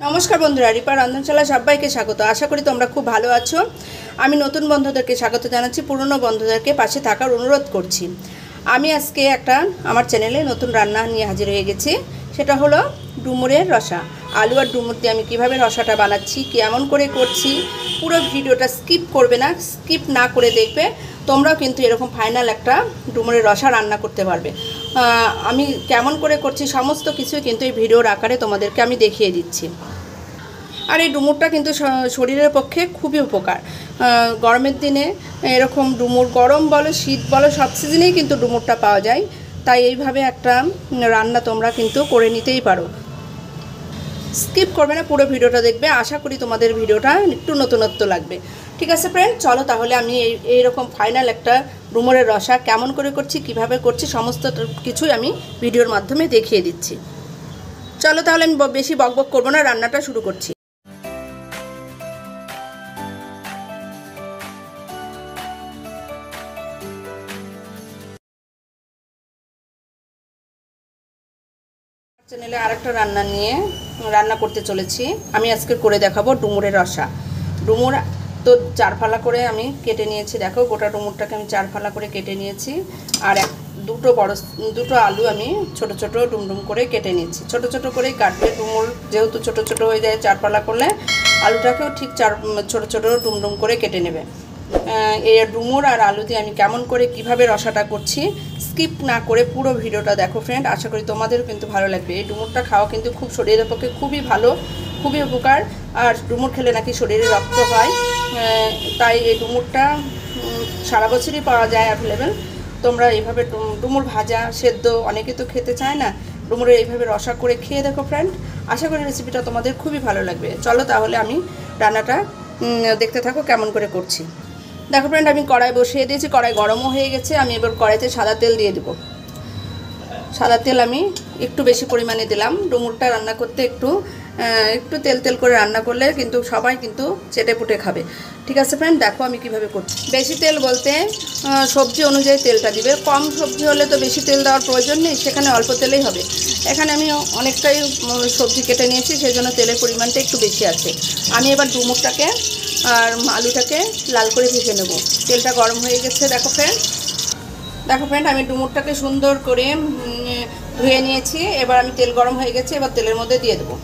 নমস্কার বন্ধুরা, রিপা রন্ধনশালা সবাইকে স্বাগত। আশা করি তোমরা খুব ভালো আছো। আমি নতুন বন্ধুদেরকে স্বাগত জানাচ্ছি, পুরনো বন্ধুদেরকে পাশে থাকার অনুরোধ করছি। আমি আজকে একটা আমার চ্যানেলে নতুন রান্না নিয়ে হাজির হয়ে গেছি। সেটা হলো ডুমুরের রসা। আলু আর ডুমুর দিয়ে আমি কীভাবে রসাটা বানাচ্ছি, কেমন করে করছি, পুরো ভিডিওটা স্কিপ করবে না, স্কিপ না করে দেখবে। তোমরাও কিন্তু এরকম ফাইনাল একটা ডুমুরের রসা রান্না করতে পারবে। আমি কেমন করে করছি সমস্ত কিছুই কিন্তু এই ভিডিওর আকারে তোমাদেরকে আমি দেখিয়ে দিচ্ছি। আর এই ডুমুরটা কিন্তু শরীরের পক্ষে খুবই উপকার। গরমের দিনে এরকম ডুমুর, গরম বলো শীত বলো, সব সিজনেই কিন্তু ডুমুরটা পাওয়া যায়। তাই এইভাবে একটা রান্না তোমরা কিন্তু করে নিতেই পারো। স্কিপ করবে না, পুরো ভিডিওটা দেখবে। আশা করি তোমাদের ভিডিওটা একটু নতুনত্ব লাগবে। ঠিক আছে ফ্রেন্ড, চলো তাহলে আমি এইরকম ফাইনাল একটা ডুমুরের রসা কেমন করে করছি, কিভাবে করছি, সমস্ত কিছুই আমি ভিডিওর মাধ্যমে দেখিয়ে দিচ্ছি। চলো তাহলে আমি বেশি বকবক করবো না, রান্নাটা শুরু করছি। চ্যানেলে আরেকটা রান্না করতে চলেছি। আমি আজকে করে দেখাবো ডুমুরের রসা। ডুমুর তো 4 ফালা করে আমি কেটে নিয়েছি। দেখো, গোটা ডুমুরটাকে আমি 4 ফালা করে কেটে নিয়েছি। আর দুটো আলু আমি ছোট ছোট ডুমডুম করে কেটে নিয়েছি। ছোট ছোট করেই কাটবে। ডুমুর যেহেতু ছোট ছোট হয়ে যায় 4 ফালা করলে, আলুটাকেও ঠিক ছোট ছোট ডুমডুম করে কেটে নেবে। এই ডুমুর আর আলু দিয়ে আমি কেমন করে কিভাবে রসাটা করছি স্কিপ না করে পুরো ভিডিওটা দেখো ফ্রেন্ড। আশা করি তোমাদেরও কিন্তু ভালো লাগবে। এই ডুমুরটা খাওয়া কিন্তু খুব শরীরের পক্ষে খুবই ভালো, খুবই উপকার। আর ডুমুর খেলে নাকি শরীরে রক্ত হয়, তাই এই ডুমুরটা সারা বছরই পাওয়া যায় অ্যাভেলেবেল। তোমরা এইভাবে ডুমুর ভাজা সেদ্ধ অনেকে তো খেতে চায় না, ডুমুরের এইভাবে রসা করে খেয়ে দেখো ফ্রেন্ড। আশা করি রেসিপিটা তোমাদের খুবই ভালো লাগবে। চলো তাহলে আমি রান্নাটা দেখতে থাকো কেমন করে করছি। দেখো ফ্রেন্ড, আমি কড়াই বসিয়ে দিয়েছি। কড়াই গরমও হয়ে গেছে। আমি এবার কড়াইতে সাদা তেল দিয়ে দেবো। সাদা তেল আমি একটু বেশি পরিমাণে দিলাম। ডুমুরটা রান্না করতে একটু তেল তেল করে রান্না করলে কিন্তু সবাই কিন্তু চেটে পুটে খাবে। ঠিক আছে ফ্রেন্ড, দেখো আমি কিভাবে করছি। বেশি তেল বলতে সবজি অনুযায়ী তেলটা দিবে। কম সবজি হলে তো বেশি তেল দেওয়ার প্রয়োজন নেই, সেখানে অল্প তেলেই হবে। এখানে আমি অনেকটাই সবজি কেটে নিয়েছি, সেই জন্য তেলের পরিমাণটা একটু বেশি আছে। আমি এবার ডুমুরটাকে আর আলুটাকে লাল করে ভেজে নেব। তেলটা গরম হয়ে গেছে। দেখো ফ্রেন্ড, আমি ডুমুরটাকে সুন্দর করে ধুয়ে নিয়েছি। এবার আমি তেল গরম হয়ে গেছে, এবার তেলের মধ্যে দিয়ে দেবো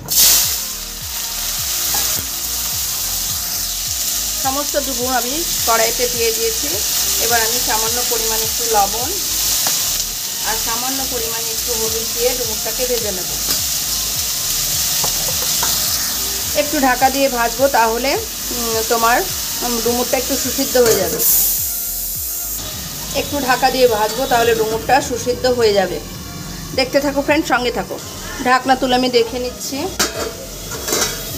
সমস্ত ডুমুর। আমি কড়াইতে দিয়ে দিয়েছি। এবার আমি সামান্য পরিমাণে একটু লবণ আর সামান্য পরিমাণে একটু হলুদ দিয়ে ডুমুরটাকে ভেজে নেব। একটু ঢাকা দিয়ে ভাজবো, তাহলে তোমার ডুমুরটা একটু সুসিদ্ধ হয়ে যাবে। একটু ঢাকা দিয়ে ভাজবো, তাহলে ডুমুরটা সুসিদ্ধ হয়ে যাবে। দেখতে থাকো ফ্রেন্ড, সঙ্গে থাকো। ঢাকনা তুলে আমি দেখে নিচ্ছি।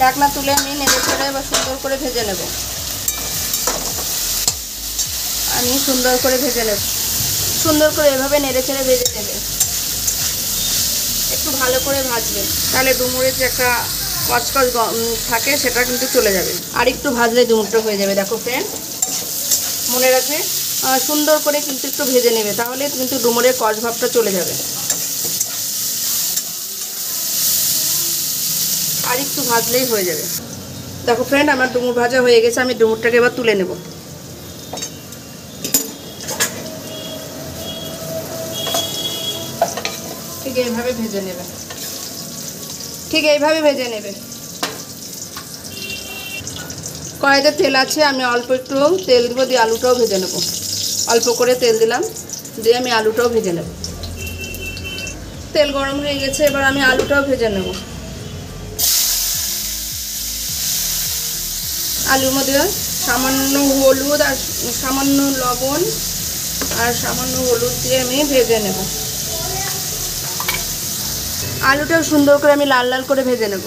ঢাকনা তুলে আমি নেড়ে চেড়ে এবার সুন্দর করে ভেজে নেব। আমি সুন্দর করে ভেজে নেব। সুন্দর করে এভাবে নেড়ে চেড়ে ভেজে নেবে। একটু ভালো করে ভাজবে, তাহলে ডুমুরের যে একটা কচকচ থাকে সেটা কিন্তু চলে যাবে। আর একটু ভাজলে ডুমুরটা হয়ে যাবে। দেখো ফ্রেন্ড, মনে রাখবে সুন্দর করে কিন্তু একটু ভেজে নেবে, তাহলে কিন্তু ডুমুরের কচ ভাবটা চলে যাবে। আর একটু ভাজলেই হয়ে যাবে। দেখো ফ্রেন্ড, আমার ডুমুর ভাজা হয়ে গেছে। আমি ডুমুরটাকে এবার তুলে নেব। ঠিক এইভাবে ভেজে নেবে। কড়াইতে তেল আছে, আমি অল্প একটু তেল দেবো, দিয়ে আলুটাও ভেজে নেব। অল্প করে তেল দিলাম, দিয়ে আমি আলুটাও ভেজে নেব। তেল গরম হয়ে গেছে, এবার আমি আলুটাও ভেজে নেব। আলুর মধ্যে সামান্য হলুদ আর সামান্য লবণ আর সামান্য হলুদ দিয়ে আমি ভেজে নেব। আলুটাও সুন্দর করে আমি লাল লাল করে ভেজে নেব।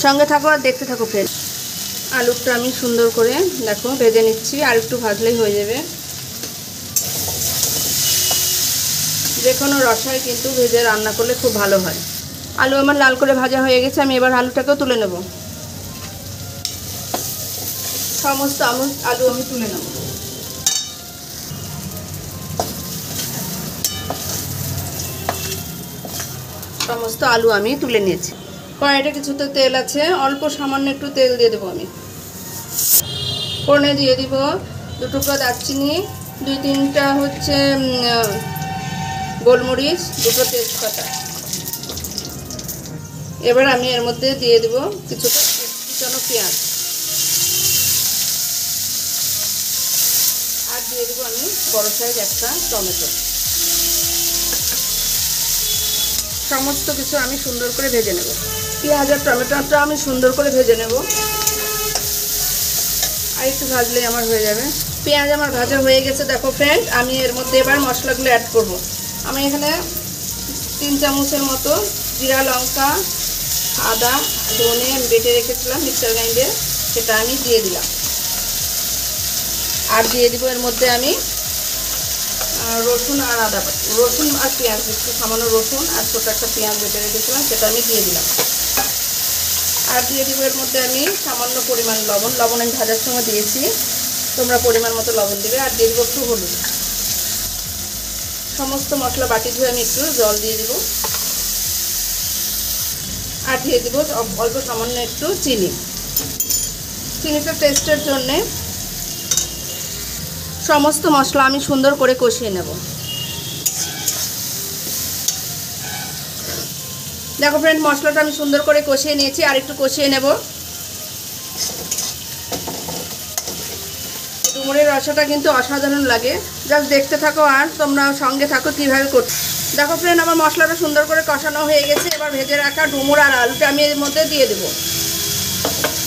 সঙ্গে থাকো আর দেখতে থাকো ফ্রেন্ড। আলুটা আমি সুন্দর করে দেখো ভেজে নিচ্ছি। আর একটু ভাজলেই হয়ে যাবে। যে কোনো রসায় কিন্তু ভেজে রান্না করলে খুব ভালো হয়। আলু আমার লাল করে ভাজা হয়ে গেছে। আমি এবার আলুটাকেও তুলে নেব। সমস্ত আলু আমি তুলে নেব। সমস্ত আলু আমি তুলে নিয়েছি। কড়াইটা কিছুতে তেল আছে, অল্প সামান্য একটু তেল দিয়ে দেবো আমি। ফোড়নে দিয়ে দিব 2 টুকরো দারচিনি, 2-3টা হচ্ছে গোলমরিচ, 2টো তেজপাতা। এবার আমি এর মধ্যে দিয়ে দেব কিছুটা কুচানো পেঁয়াজ, আর দিয়ে দেবো আমি বড় সাইজ একটা টমেটো। সমস্ত কিছু আমি সুন্দর করে ভেজে নেব। পেঁয়াজ আর টমেটোটা আমি সুন্দর করে ভেজে নেব, আর একটু ভাজলেই আমার হয়ে যাবে। পেঁয়াজ আমার ভাজা হয়ে গেছে। দেখো ফ্রেন্ড, আমি এর মধ্যে এবার মশলাগুলো অ্যাড করব। আমি এখানে 3 চামচের মতো জিরা, লঙ্কা, আদা, ধনে বেটে রেখেছিলাম মিক্সার গ্রাইন্ডারে, সেটা আমি দিয়ে দিলাম। আর দিয়ে দিব এর মধ্যে আমি রসুন আর আদা, রসুন আর পেঁয়াজ, একটু সামান্য রসুন আর ছোটো একটা পেঁয়াজ বেটে রেখেছিলাম, সেটা আমি দিয়ে দিলাম। আর দিয়ে দিব এর মধ্যে আমি সামান্য পরিমাণ লবণ, লবণ আমি ভাজার সময় দিয়েছি, তোমরা পরিমাণ মতো লবণ দিবে। আর দিয়ে দিব একটু হলুদ। সমস্ত মশলা বাটি ধুয়ে আমি একটু জল দিয়ে দিব। আর দিয়ে দিব অল্প সামান্য একটু চিনি, চিনিটা টেস্টের জন্যে। সমস্ত মশলা আমি সুন্দর করে কষিয়ে নেব। দেখো ফ্রেন্ড, মশলাটা আমি সুন্দর করে কষিয়ে নিয়েছি, আর একটু কষিয়ে নেব। ডুমুরের রসাটা কিন্তু অসাধারণ লাগে, জাস্ট দেখতে থাকো আর তোমরা সঙ্গে থাকো কীভাবে করতে। দেখো ফ্রেন্ড, আমার মশলাটা সুন্দর করে কষানো হয়ে গেছে। এবার ভেজে রাখা ডুমুর আর আলুটা আমি এর মধ্যে দিয়ে দেবো।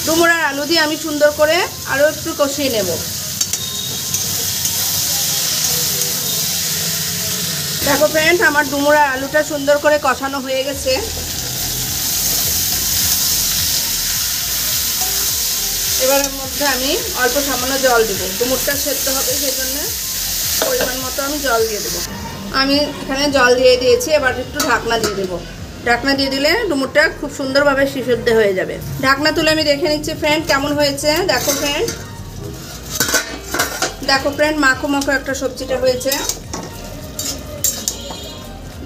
ডুমুর আর আলু দিয়ে আমি সুন্দর করে আরও একটু কষিয়ে নেব। দেখো ফ্রেন্ড, আমার ডুমুর আর আলুটা সুন্দর করে কষানো হয়ে গেছে। এবার এর মধ্যে আমি অল্প সামান্য জল দেবো, ডুমুরটা সেদ্ধ হবে, সেই জন্য পরিমাণ মতো আমি জল দিয়ে দেবো। আমি এখানে জল দিয়ে দিয়েছি। এবার একটু ঢাকনা দিয়ে দেবো। ঢাকনা দিয়ে দিলে ডুমুরটা খুব সুন্দরভাবে সিদ্ধ হয়ে যাবে। ঢাকনা তুলে আমি দেখে নিচ্ছি ফ্রেন্ড কেমন হয়েছে। দেখো ফ্রেন্ড, মাখো মাখো একটা সবজিটা হয়েছে।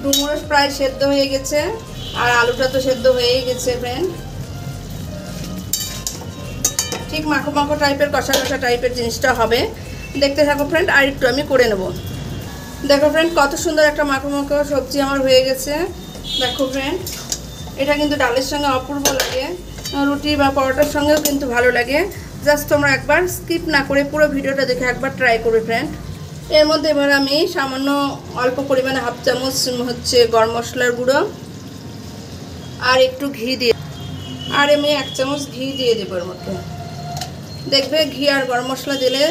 ডুমুর প্রায় সেদ্ধ হয়ে গেছে, আর আলুটা তো সেদ্ধ হয়েই গেছে ফ্রেন্ড। ঠিক মাখো মাখো টাইপের, কষা কষা টাইপের জিনিসটা হবে। দেখতে থাকো ফ্রেন্ড, আর একটু আমি করে নেব। দেখো ফ্রেন্ড, কত সুন্দর একটা মাখো মাখো সবজি আমার হয়ে গেছে। দেখো ফ্রেন্ড, এটা কিন্তু ডালের সঙ্গে অপূর্ব লাগে, রুটি বা পরোটার সঙ্গেও কিন্তু ভালো লাগে। জাস্ট তোমরা একবার স্কিপ না করে পুরো ভিডিওটা দেখে একবার ট্রাই করবে ফ্রেন্ড। এর মধ্যে এবার আমি সামান্য অল্প পরিমাণে 1/2 চামচ হচ্ছে গরম মশলার গুঁড়ো, আর একটু ঘি দিয়ে, আর আমি 1 চামচ ঘি দিয়ে দেবো এর মধ্যে। দেখবে ঘি আর গরম মশলা দিলে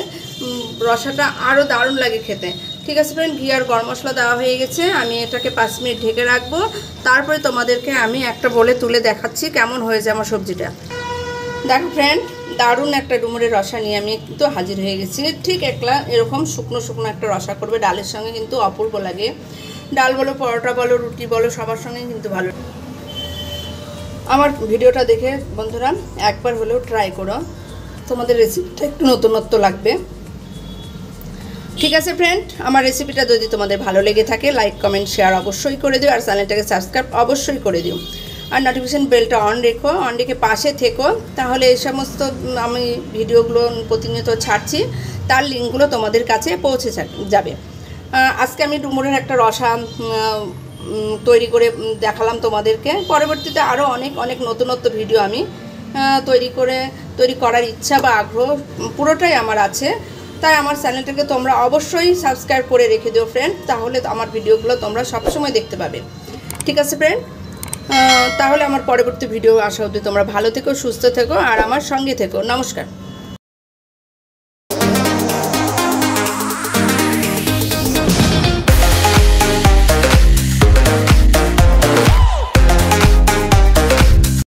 রসাটা আরও দারুণ লাগে খেতে। ঠিক আছে ফ্রেন্ড, ঘি আর গরম মশলা দেওয়া হয়ে গেছে। আমি এটাকে 5 মিনিট ঢেকে রাখবো। তারপরে তোমাদেরকে আমি একটা বলে তুলে দেখাচ্ছি কেমন হয়েছে আমার সবজিটা। দেখো ফ্রেন্ড, দারুণ একটা ডুমুরের রসা নিয়ে আমি কিন্তু হাজির হয়ে গেছি। ঠিক একলা এরকম শুকনো শুকনো একটা রসা করবে, ডালের সঙ্গে কিন্তু অপূর্ব লাগে। ডাল বলো, পরোটা বলো, রুটি বলো, সবার সঙ্গে কিন্তু ভালো। আমার ভিডিওটা দেখে বন্ধুরা একবার হলেও ট্রাই করো, তোমাদের রেসিপিটা একটু নতুনত্ব লাগবে। ঠিক আছে ফ্রেন্ড, আমার রেসিপিটা যদি তোমাদের ভালো লেগে থাকে লাইক, কমেন্ট, শেয়ার অবশ্যই করে দিও, আর চ্যানেলটাকে সাবস্ক্রাইব অবশ্যই করে দিও, আর নোটিফিকেশান বেলটা অন রেখে পাশে থেকো। তাহলে এই সমস্ত আমি ভিডিওগুলো প্রতিনিয়ত ছাড়ছি, তার লিঙ্কগুলো তোমাদের কাছে পৌঁছে যাবে। আজকে আমি ডুমুরের একটা রসা তৈরি করে দেখালাম তোমাদেরকে। পরবর্তীতে আরও অনেক নতুনত্ব ভিডিও আমি তৈরি করার ইচ্ছা বা আগ্রহ পুরোটাই আমার আছে। তাই আমার চ্যানেলটাকে তোমরা অবশ্যই সাবস্ক্রাইব করে রেখে দিও ফ্রেন্ড, তাহলে আমার ভিডিওগুলো তোমরা সবসময় দেখতে পাবে। ঠিক আছে ফ্রেন্ড, তাহলে আমার পরবর্তী ভিডিও আসা অবধি তোমরা ভালো থেকো, সুস্থ থেকো, আর আমার সঙ্গে থেকো। নমস্কার।